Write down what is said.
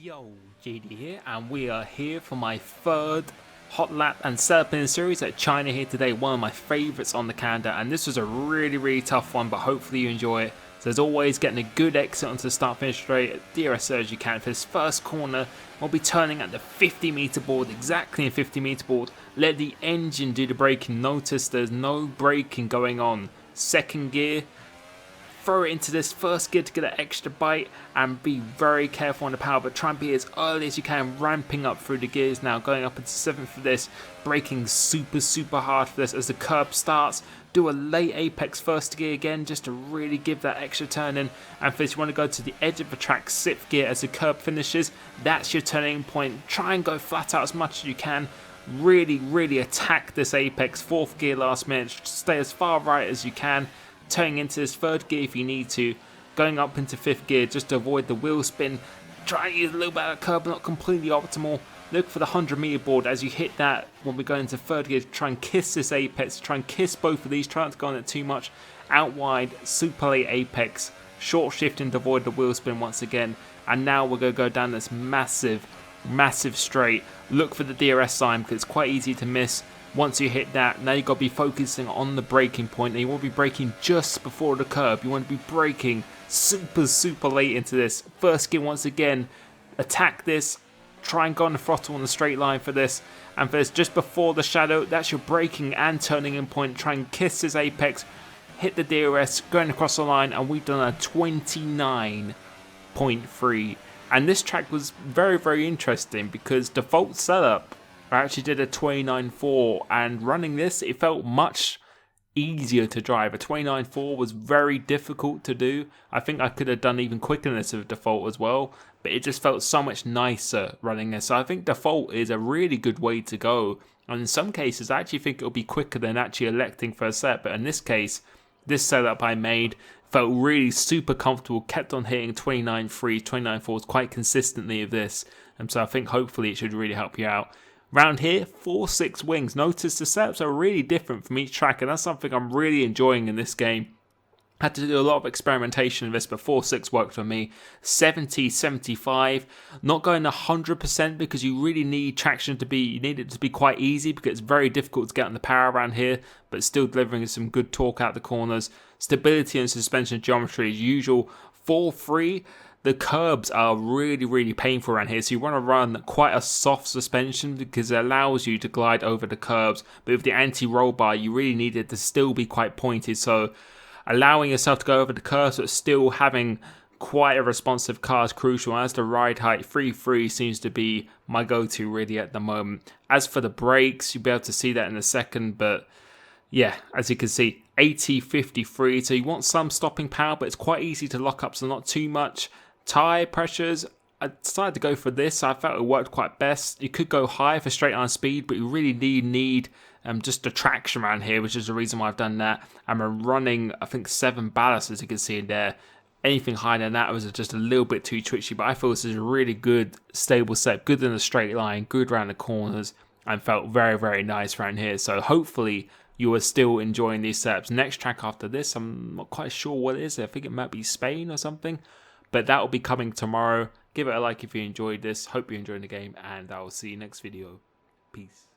Yo, JD here, and we are here for my third Hotlap and setup series at China here today. One of my favourites on the calendar, and this was a really tough one, but hopefully you enjoy it. So as always, getting a good exit onto the start-finish straight, DRS as you can. For this first corner, we'll be turning at the 50-meter board, exactly in 50-meter board. Let the engine do the braking. Notice there's no braking going on. Second gear. Throw it into this first gear to get an extra bite and be very careful on the power, but try and be as early as you can, ramping up through the gears now, going up into 7th for this, braking super hard for this as the curb starts. Do a late apex first gear again just to really give that extra turn in, and for this you want to go to the edge of the track, 6th gear as the curb finishes. That's your turning point. Try and go flat out as much as you can. Really attack this apex, 4th gear last minute, stay as far right as you can. Turning into this 3rd gear if you need to, going up into 5th gear just to avoid the wheel spin. Try and use a little bit of curb, not completely optimal. Look for the 100-meter board as you hit that when we go into 3rd gear. Try and kiss this apex, try and kiss both of these, try not to go on it too much. Out wide, super late apex, short shifting to avoid the wheel spin once again. And now we're going to go down this massive straight. Look for the DRS sign because it's quite easy to miss. Once you hit that, now you've got to be focusing on the braking point. Now you want to be braking just before the curb. You want to be braking super late into this. First gear once again, attack this. Try and go on the throttle on the straight line for this. And for this, just before the shadow, that's your braking and turning in point. Try and kiss this apex, hit the DRS, going across the line, and we've done a 29.3. And this track was very interesting because default setup, I actually did a 29.4, and running this, it felt much easier to drive. A 29.4 was very difficult to do. I think I could have done even quicker than this with default as well, but it just felt so much nicer running this. So I think default is a really good way to go. And in some cases, I actually think it'll be quicker than actually electing for a set. But in this case, this setup I made felt really super comfortable, kept on hitting 29.3s, 29.4s quite consistently of this. And so I think hopefully it should really help you out. Round here, 4-6 wings. Notice the setups are really different from each track, and that's something I'm really enjoying in this game. Had to do a lot of experimentation with this, but 4-6 worked for me. 70, 75, not going 100% because you really need traction to be, you need it to be quite easy because it's very difficult to get on the power around here, but still delivering some good torque out the corners. Stability and suspension geometry as usual. 4-3. The curbs are really painful around here, so you want to run quite a soft suspension because it allows you to glide over the curbs. But with the anti-roll bar, you really need it to still be quite pointed, so allowing yourself to go over the curbs but still having quite a responsive car is crucial. As the ride height, 3.3 seems to be my go-to really at the moment. As for the brakes, you'll be able to see that in a second, but yeah, as you can see, 80, 53, so you want some stopping power, but it's quite easy to lock up, so not too much. Tyre pressures, I decided to go for this. I felt it worked quite best. You could go high for straight line speed, but you really need just the traction around here, which is the reason why I've done that. I'm running, I think, 7 ballast, as you can see in there. Anything higher than that was just a little bit too twitchy, but I feel this is a really good, stable set, good in the straight line, good around the corners, and felt very nice around here. So hopefully you are still enjoying these setups. Next track after this, I'm not quite sure what it is. I think it might be Spain or something. But that will be coming tomorrow. Give it a like if you enjoyed this. Hope you're enjoying the game, and I will see you next video. Peace.